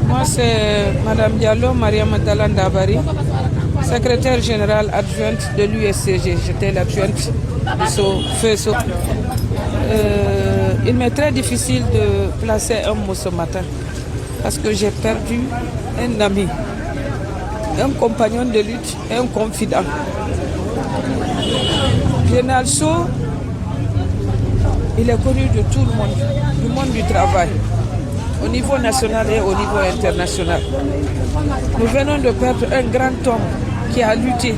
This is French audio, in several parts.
Moi, c'est Madame Diallo, Maria Madala Ndabari, secrétaire générale adjointe de l'USCG. J'étais l'adjointe de FESO. Il m'est très difficile de placer un mot ce matin parce que j'ai perdu un ami, un compagnon de lutte et un confident. Général Sow, il est connu de tout le monde, du monde du travail, au niveau national et au niveau international. Nous venons de perdre un grand homme qui a lutté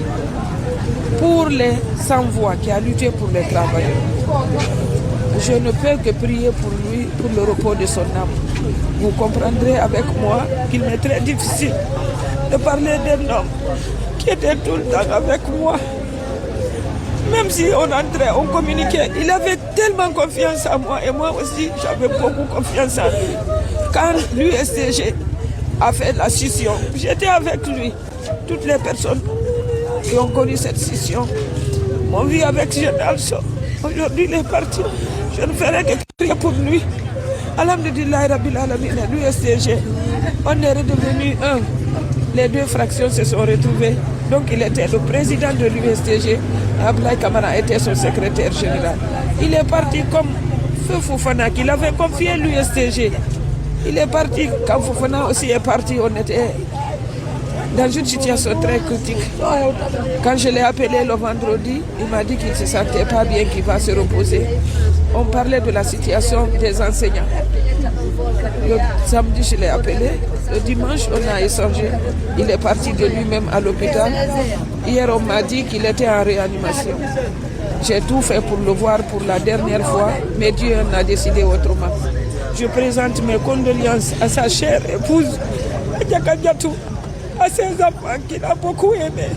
pour les sans-voix, qui a lutté pour les travailleurs. Je ne peux que prier pour lui, pour le repos de son âme. Vous comprendrez avec moi qu'il m'est très difficile de parler d'un homme qui était tout le temps avec moi. Même si on entrait, on communiquait, il avait tellement confiance en moi et moi aussi j'avais beaucoup confiance en lui. Quand l'USCG a fait la scission, j'étais avec lui. Toutes les personnes qui ont connu cette scission m'ont vu avec Général Sow. Aujourd'hui il est parti, je ne ferai que prier pour lui. Alhamdulillah Rabbil Alamin, l'USCG, on est redevenus un. Les deux fractions se sont retrouvées. Donc il était le président de l'USCG, Abdoulaye Camara était son secrétaire général. Il est parti comme Feu Fofana, qu'il avait confié l'USCG. Il est parti, quand Fofana aussi est parti, on était dans une situation très critique. Quand je l'ai appelé le vendredi, il m'a dit qu'il ne se sentait pas bien, qu'il va se reposer. On parlait de la situation des enseignants. Le samedi, je l'ai appelé. Le dimanche, on a échangé. Il est parti de lui-même à l'hôpital. Hier, on m'a dit qu'il était en réanimation. J'ai tout fait pour le voir pour la dernière fois, mais Dieu en a décidé autrement. Je présente mes condoléances à sa chère épouse, Adjaka Diatou, à ses enfants qu'il a beaucoup aimés,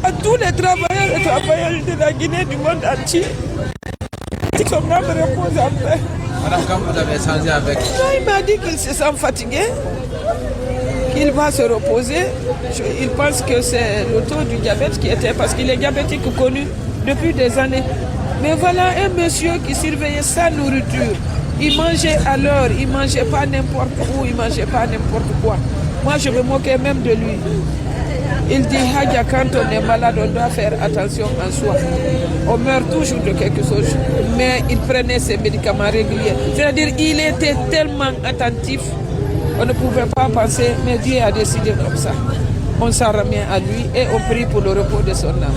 à tous les travailleurs et travailleuses de la Guinée, du monde entier. Son âme repose en paix. Madame, quand vous avez échangé avec... Il m'a dit qu'il se sent fatigué, qu'il va se reposer. Il pense que c'est le taux du diabète qui était, parce qu'il est diabétique connu depuis des années. Mais voilà un monsieur qui surveillait sa nourriture. Il mangeait à l'heure, il ne mangeait pas n'importe où, il ne mangeait pas n'importe quoi. Moi, je me moquais même de lui. Il dit, Hadja, quand on est malade, on doit faire attention en soi. On meurt toujours de quelque chose. Mais il prenait ses médicaments réguliers. C'est-à-dire, il était tellement attentif. On ne pouvait pas penser, mais Dieu a décidé comme ça. On s'en remet à lui et on prie pour le repos de son âme.